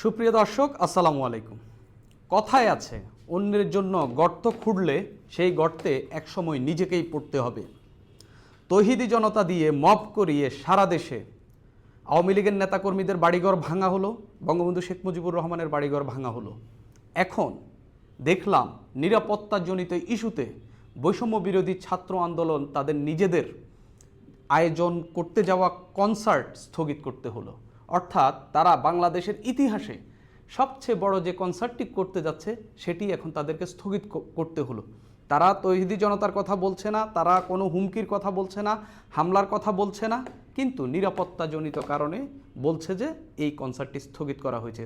সুপ্রিয় দর্শক, আসসালামু আলাইকুম। কথায় আছে, অন্যের জন্য গর্ত খুঁড়লে সেই গর্তে একসময় নিজেকেই পড়তে হবে। তৌহিদি জনতা দিয়ে মব করিয়ে সারা দেশে আওয়ামী লীগের নেতাকর্মীদের বাড়িঘর ভাঙা হলো, বঙ্গবন্ধু শেখ মুজিবুর রহমানের বাড়িঘর ভাঙা হলো। এখন দেখলাম নিরাপত্তাজনিত ইস্যুতে বৈষম্য বিরোধী ছাত্র আন্দোলন তাদের নিজেদের আয়োজন করতে যাওয়া কনসার্ট স্থগিত করতে হলো। অর্থাৎ তারা বাংলাদেশের ইতিহাসে সবচেয়ে বড় যে কনসার্টটি করতে যাচ্ছে সেটি এখন তাদেরকে স্থগিত করতে হলো। তারা তৌহিদি জনতার কথা বলছে না, তারা কোনো হুমকির কথা বলছে না, হামলার কথা বলছে না, কিন্তু নিরাপত্তাজনিত কারণে বলছে যে এই কনসার্টটি স্থগিত করা হয়েছে।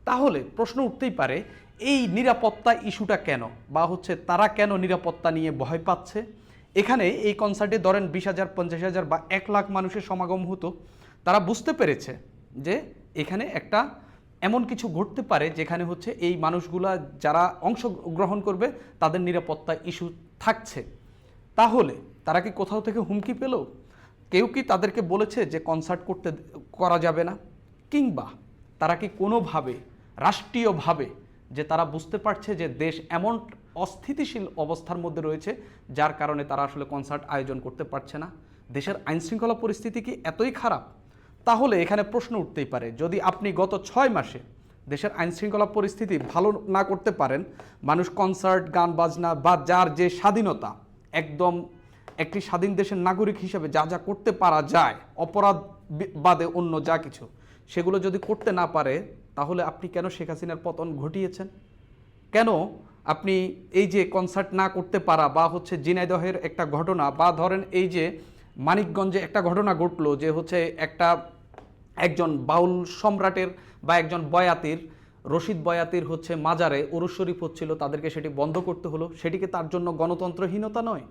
তাহলে প্রশ্ন উঠতেই পারে, এই নিরাপত্তা ইস্যুটা কেন, বা তারা কেন নিরাপত্তা নিয়ে ভয় পাচ্ছে? এখানে এই কনসার্টে ধরেন 20,000, 50,000 বা 1 লাখ মানুষের সমাগম হতো। তারা বুঝতে পেরেছে যে এখানে একটা এমন কিছু ঘটতে পারে যেখানে এই মানুষগুলা যারা অংশগ্রহণ করবে তাদের নিরাপত্তা ইস্যু থাকছে। তাহলে তারা কি কোথাও থেকে হুমকি পেল? কেউ কি তাদেরকে বলেছে যে কনসার্ট করা যাবে না? কিংবা তারা কি কোনোভাবে রাষ্ট্রীয়ভাবে যে তারা বুঝতে পারছে যে দেশ এমন অস্থিতিশীল অবস্থার মধ্যে রয়েছে যার কারণে তারা আসলে কনসার্ট আয়োজন করতে পারছে না? দেশের আইনশৃঙ্খলা পরিস্থিতি কি এতই খারাপ? তাহলে এখানে প্রশ্ন উঠতেই পারে, যদি আপনি গত 6 মাসে দেশের আইনশৃঙ্খলা পরিস্থিতি ভালো না করতে পারেন, মানুষ কনসার্ট, গান বাজনা বা যার যে স্বাধীনতা, একদম একটি স্বাধীন দেশের নাগরিক হিসেবে যা যা করতে পারা যায়, অপরাধ বাদে অন্য যা কিছু, সেগুলো যদি করতে না পারে, তাহলে আপনি কেন শেখ হাসিনার পতন ঘটিয়েছেন? কেন আপনি এই যে কনসার্ট না করতে পারা, বা ঝিনাইদহের একটা ঘটনা, বা ধরেন এই যে মানিকগঞ্জে একটা ঘটনা ঘটলো যে একজন বাউল সম্রাটের বা একজন বয়াতির, রশিদ বয়াতির মাজারে ওরস শরীফ হচ্ছিল, তাদেরকে সেটি বন্ধ করতে হলো। সেটিকে তার জন্য গণতন্ত্রহীনতা নয়?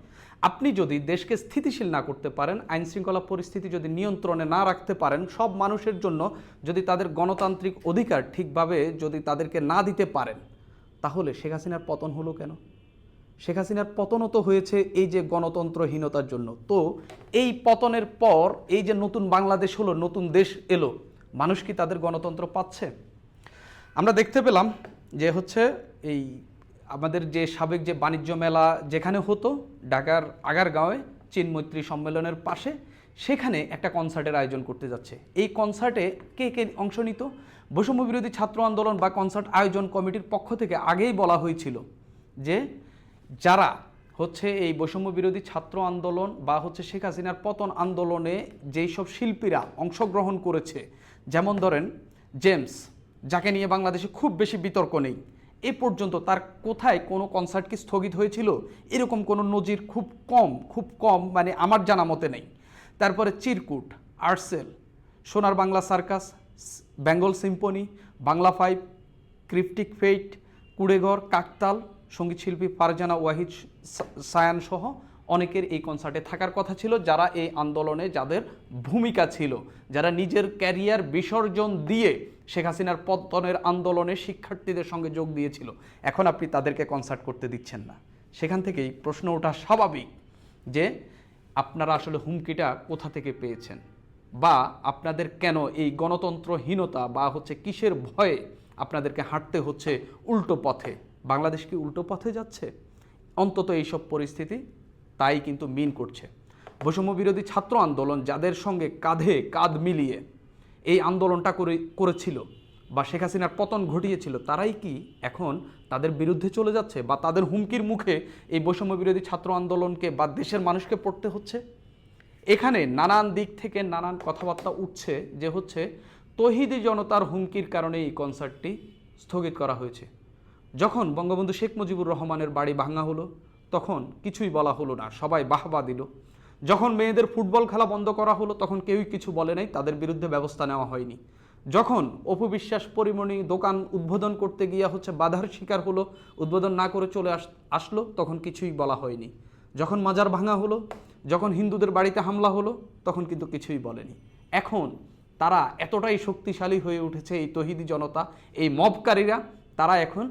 আপনি যদি দেশকে স্থিতিশীল না করতে পারেন, আইনশৃঙ্খলা পরিস্থিতি যদি নিয়ন্ত্রণে না রাখতে পারেন, সব মানুষের জন্য যদি তাদের গণতান্ত্রিক অধিকার ঠিকভাবে যদি তাদেরকে না দিতে পারেন, তাহলে শেখ হাসিনার পতন হলো কেন? শেখ হাসিনার পতনও তো হয়েছে এই যে গণতন্ত্রহীনতার জন্য। তো এই পতনের পর এই যে নতুন বাংলাদেশ হলো, নতুন দেশ এলো, মানুষ কি তাদের গণতন্ত্র পাচ্ছে? আমরা দেখতে পেলাম যে এই আমাদের যে সাবেক যে বাণিজ্য মেলা যেখানে হতো ঢাকার আগারগাঁওয়ে চীন মৈত্রী সম্মেলনের পাশে, সেখানে একটা কনসার্টের আয়োজন করতে যাচ্ছে। এই কনসার্টে কে কে অংশ নিত? বৈষম্য বিরোধী ছাত্র আন্দোলন বা কনসার্ট আয়োজন কমিটির পক্ষ থেকে আগেই বলা হয়েছিল যে যারা এই বৈষম্য বিরোধী ছাত্র আন্দোলন বা শেখ হাসিনার পতন আন্দোলনে যেই সব শিল্পীরা অংশগ্রহণ করেছে, যেমন ধরেন জেমস, যাকে নিয়ে বাংলাদেশে খুব বেশি বিতর্ক নেই, এ পর্যন্ত তার কোথায় কোনো কনসার্ট কি স্থগিত হয়েছিল? এরকম কোনো নজির খুব কম, মানে আমার জানা মতে নেই। তারপরে Chirkutt, Artcell, Sonar Bangla Circus, Bengal Symphony, Bangla 5, Cryptic Fate, Kureghor, Kaktal, সঙ্গীতশিল্পী ফারজানা ওয়াহিদ সায়ান সহ অনেকের এই কনসার্টে থাকার কথা ছিল, যারা এই আন্দোলনে যাদের ভূমিকা ছিল, যারা নিজের ক্যারিয়ার বিসর্জন দিয়ে শেখ হাসিনার পতনের আন্দোলনে শিক্ষার্থীদের সঙ্গে যোগ দিয়েছিল। এখন আপনি তাদেরকে কনসার্ট করতে দিচ্ছেন না। সেখান থেকেই প্রশ্ন ওঠা স্বাভাবিক যে আপনারা আসলে হুমকিটা কোথা থেকে পেয়েছেন, বা আপনাদের কেন এই গণতন্ত্রহীনতা বা কিসের ভয়ে আপনাদেরকে হাঁটতে হচ্ছে উল্টো পথে? বাংলাদেশ কি উল্টো পথে যাচ্ছে? অন্তত এইসব পরিস্থিতি তাই কিন্তু মিন করছে। বৈষম্য বিরোধী ছাত্র আন্দোলন যাদের সঙ্গে কাঁধে কাঁধ মিলিয়ে এই আন্দোলনটা করেছিল বা শেখ হাসিনার পতন ঘটিয়েছিল, তারাই কি এখন তাদের বিরুদ্ধে চলে যাচ্ছে, বা তাদের হুমকির মুখে এই বৈষম্য বিরোধী ছাত্র আন্দোলনকে বা দেশের মানুষকে পড়তে হচ্ছে? এখানে নানান দিক থেকে নানান কথাবার্তা উঠছে যে তৌহিদি জনতার হুমকির কারণে এই কনসার্টটি স্থগিত করা হয়েছে। যখন বঙ্গবন্ধু শেখ মুজিবুর রহমানের বাড়ি ভাঙা হলো তখন কিছুই বলা হলো না, সবাই বাহবা দিল। যখন মেয়েদের ফুটবল খেলা বন্ধ করা হলো তখন কেউই কিছু বলে নাই, তাদের বিরুদ্ধে ব্যবস্থা নেওয়া হয়নি। যখন অপু বিশ্বাস পরিমণি দোকান উদ্বোধন করতে গিয়ে বাধার শিকার হলো, উদ্বোধন না করে চলে আসলো, তখন কিছুই বলা হয়নি। যখন মাজার ভাঙা হলো, যখন হিন্দুদের বাড়িতে হামলা হলো, তখন কিন্তু কিছুই বলেনি। এখন তারা এতটাই শক্তিশালী হয়ে উঠেছে, এই তৌহিদি জনতা, এই মবকারীরা, তারা এখন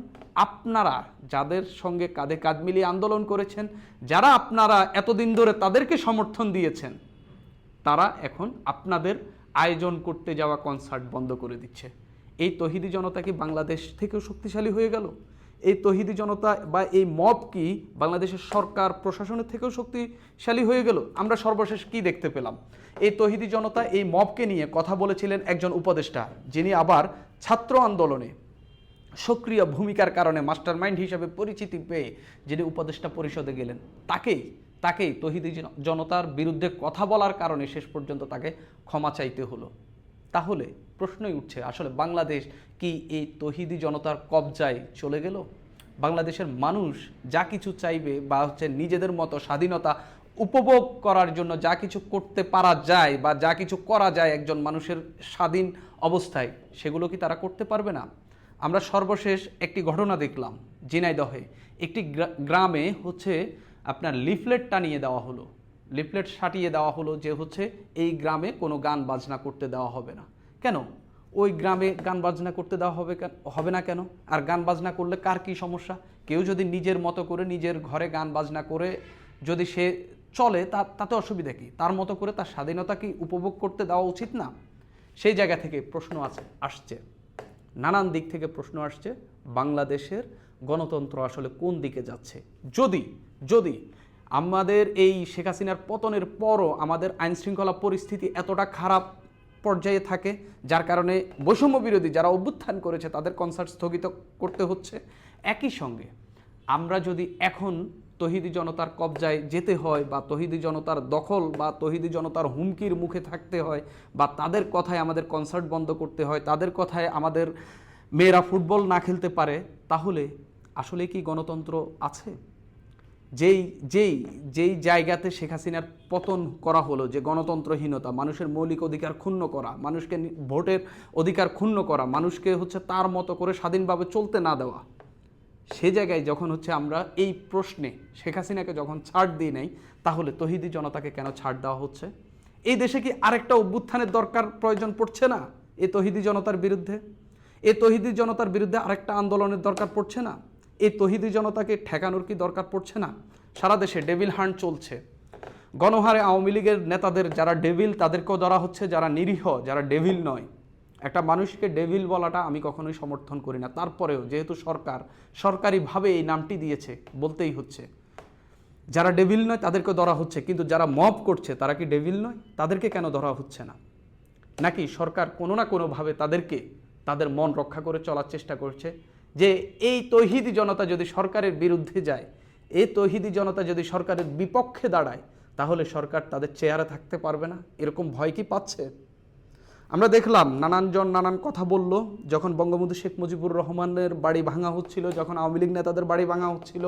আপনারা যাদের সঙ্গে কাঁধে কাঁধ মিলিয়ে আন্দোলন করেছেন, যারা আপনারা এতদিন ধরে তাদেরকে সমর্থন দিয়েছেন, তারা এখন আপনাদের আয়োজন করতে যাওয়া কনসার্ট বন্ধ করে দিচ্ছে। এই তৌহিদি জনতা কি বাংলাদেশ থেকেও শক্তিশালী হয়ে গেল? এই তৌহিদি জনতা বা এই মব কি বাংলাদেশের সরকার প্রশাসনের থেকেও শক্তিশালী হয়ে গেল? আমরা সর্বশেষ কি দেখতে পেলাম? এই তৌহিদি জনতা এই মবকে নিয়ে কথা বলেছিলেন একজন উপদেষ্টা, যিনি আবার ছাত্র আন্দোলনে সক্রিয় ভূমিকার কারণে মাস্টারমাইন্ড হিসেবে পরিচিতি পেয়ে যিনি উপদেষ্টা পরিষদে গেলেন, তাকেই তৌহিদি জনতার বিরুদ্ধে কথা বলার কারণে শেষ পর্যন্ত তাকে ক্ষমা চাইতে হলো। তাহলে প্রশ্নই উঠছে, আসলে বাংলাদেশ কি এই তৌহিদি জনতার কবজায় চলে গেল? বাংলাদেশের মানুষ যা কিছু চাইবে বা নিজেদের মতো স্বাধীনতা উপভোগ করার জন্য যা কিছু করতে পারা যায় বা যা কিছু করা যায় একজন মানুষের স্বাধীন অবস্থায়, সেগুলো কি তারা করতে পারবে না? আমরা সর্বশেষ একটি ঘটনা দেখলাম ঝিনাইদহে একটি গ্রামে আপনার লিফলেট টানিয়ে দেওয়া হলো, লিফলেট সাটিয়ে দেওয়া হলো যে এই গ্রামে কোনো গান বাজনা করতে দেওয়া হবে না। কেন ওই গ্রামে গান বাজনা করতে দেওয়া হবে না কেন? আর গান বাজনা করলে কার কি সমস্যা? কেউ যদি নিজের মতো করে নিজের ঘরে গান বাজনা করে যদি সে চলে তাতে অসুবিধা কি? তার মতো করে তার স্বাধীনতা কি উপভোগ করতে দেওয়া উচিত না? সেই জায়গা থেকে প্রশ্ন আসছে, নানান দিক থেকে প্রশ্ন আসছে, বাংলাদেশের গণতন্ত্র আসলে কোন দিকে যাচ্ছে? যদি আমাদের এই শেখ হাসিনার পতনের পরও আমাদের আইনশৃঙ্খলা পরিস্থিতি এতটা খারাপ পর্যায়ে থাকে, যার কারণে বৈষম্য বিরোধী যারা অভ্যুত্থান করেছে তাদের কনসার্ট স্থগিত করতে হচ্ছে, একই সঙ্গে আমরা যদি এখন তৌহিদি জনতার কবজায় যেতে হয় বা তৌহিদি জনতার দখল বা তৌহিদি জনতার হুমকির মুখে থাকতে হয় বা তাদের কথায় আমাদের কনসার্ট বন্ধ করতে হয়, তাদের কথায় আমাদের মেয়েরা ফুটবল না খেলতে পারে, তাহলে আসলে কি গণতন্ত্র আছে? যেই জায়গাতে শেখ হাসিনার পতন করা হলো, যে গণতন্ত্রহীনতা, মানুষের মৌলিক অধিকার ক্ষুণ্ণ করা, মানুষকে ভোটের অধিকার ক্ষুণ্ণ করা, মানুষকে তার মতো করে স্বাধীনভাবে চলতে না দেওয়া, সে জায়গায় যখন আমরা এই প্রশ্নে শেখ হাসিনাকে যখন ছাড় দিই নাই, তাহলে তৌহিদি জনতাকে কেন ছাড় দেওয়া হচ্ছে? এই দেশে কি আরেকটা অভ্যুত্থানের প্রয়োজন পড়ছে না এই তৌহিদি জনতার বিরুদ্ধে? এই তৌহিদি জনতার বিরুদ্ধে আরেকটা আন্দোলনের দরকার পড়ছে না? এই তৌহিদি জনতাকে ঠেকানোর কি দরকার পড়ছে না? সারা দেশে ডেভিল হান্ট চলছে, গণহারে আওয়ামী লীগের নেতাদের যারা ডেভিল তাদেরকেও ধরা হচ্ছে, যারা নিরীহ, যারা ডেভিল নয়। একটা মানুষকে ডেভিল বলাটা আমি কখনোই সমর্থন করি না, তারপরেও যেহেতু সরকারিভাবে এই নামটি দিয়েছে বলতেই হচ্ছে। যারা ডেভিল নয় তাদেরকে ধরা হচ্ছে, কিন্তু যারা মব করছে তারা কি ডেভিল নয়? তাদেরকে কেন ধরা হচ্ছে না? নাকি সরকার কোনো না কোনোভাবে তাদের মন রক্ষা করে চলার চেষ্টা করছে যে এই তৌহিদি জনতা যদি সরকারের বিরুদ্ধে যায়, এই তৌহিদি জনতা যদি সরকারের বিপক্ষে দাঁড়ায়, তাহলে সরকার তাদের চেয়ারে থাকতে পারবে না? এরকম ভয় কি পাচ্ছে? আমরা দেখলাম নানানজন নানান কথা বলল, যখন বঙ্গবন্ধু শেখ মুজিবুর রহমানের বাড়ি ভাঙা হচ্ছিল, যখন আওয়ামী লীগ নেতাদের বাড়ি ভাঙা হচ্ছিল,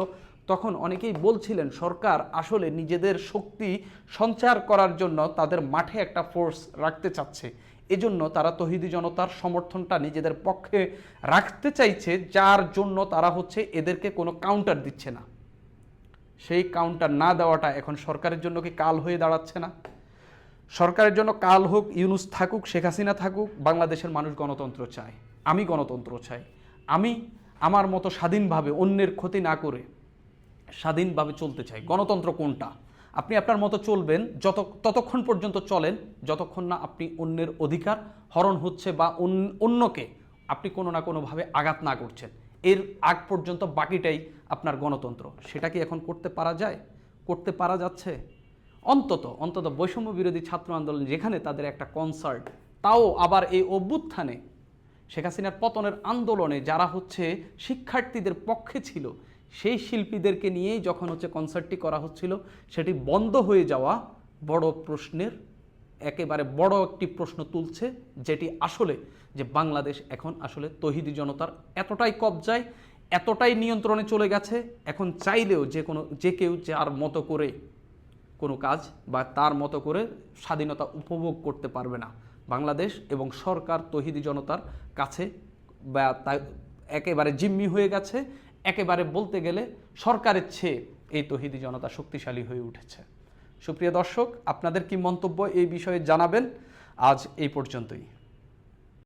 তখন অনেকেই বলছিলেন সরকার আসলে নিজেদের শক্তি সঞ্চার করার জন্য তাদের মাঠে একটা ফোর্স রাখতে চাচ্ছে, এজন্য তারা তৌহিদি জনতার সমর্থনটা নিজেদের পক্ষে রাখতে চাইছে, যার জন্য তারা এদেরকে কোনো কাউন্টার দিচ্ছে না। সেই কাউন্টার না দেওয়াটা এখন সরকারের জন্য কি কাল হয়ে দাঁড়াচ্ছে না? সরকারের জন্য কাল হোক, ইউনূস থাকুক, শেখ হাসিনা থাকুক, বাংলাদেশের মানুষ গণতন্ত্র চায়। আমি গণতন্ত্র চাই। আমি আমার মতো স্বাধীনভাবে অন্যের ক্ষতি না করে স্বাধীনভাবে চলতে চাই। গণতন্ত্র কোনটা? আপনি আপনার মতো চলবেন ততক্ষণ পর্যন্ত চলেন যতক্ষণ না আপনি অন্যের অধিকার হরণ হচ্ছে বা অন্যকে আপনি কোনো না কোনোভাবে আঘাত না করছেন, এর আগ পর্যন্ত বাকিটাই আপনার গণতন্ত্র। সেটা কি এখন করতে পারা যায়? করতে পারা যাচ্ছে? অন্তত বৈষম্য বিরোধী ছাত্র আন্দোলন যেখানে তাদের একটা কনসার্ট, তাও আবার এই অভ্যুত্থানে শেখ হাসিনার পতনের আন্দোলনে যারা শিক্ষার্থীদের পক্ষে ছিল, সেই শিল্পীদেরকে নিয়েই যখন কনসার্টটি করা হচ্ছিল, সেটি বন্ধ হয়ে যাওয়া বড় প্রশ্নের একেবারে বড় একটি প্রশ্ন তুলছে, যেটি আসলে যে বাংলাদেশ এখন আসলে তৌহিদি জনতার এতটাই কবজায়, এতটাই নিয়ন্ত্রণে চলে গেছে, এখন চাইলেও যে কেউ যার মতো করে কোনো কাজ বা তার মতো করে স্বাধীনতা উপভোগ করতে পারবে না। বাংলাদেশ এবং সরকার তৌহিদি জনতার কাছে বা একেবারে জিম্মি হয়ে গেছে, একেবারে বলতে গেলে সরকারের চেয়ে এই তৌহিদি জনতা শক্তিশালী হয়ে উঠেছে। সুপ্রিয় দর্শক, আপনাদের কি মন্তব্য এই বিষয়ে জানাবেন। আজ এই পর্যন্তই।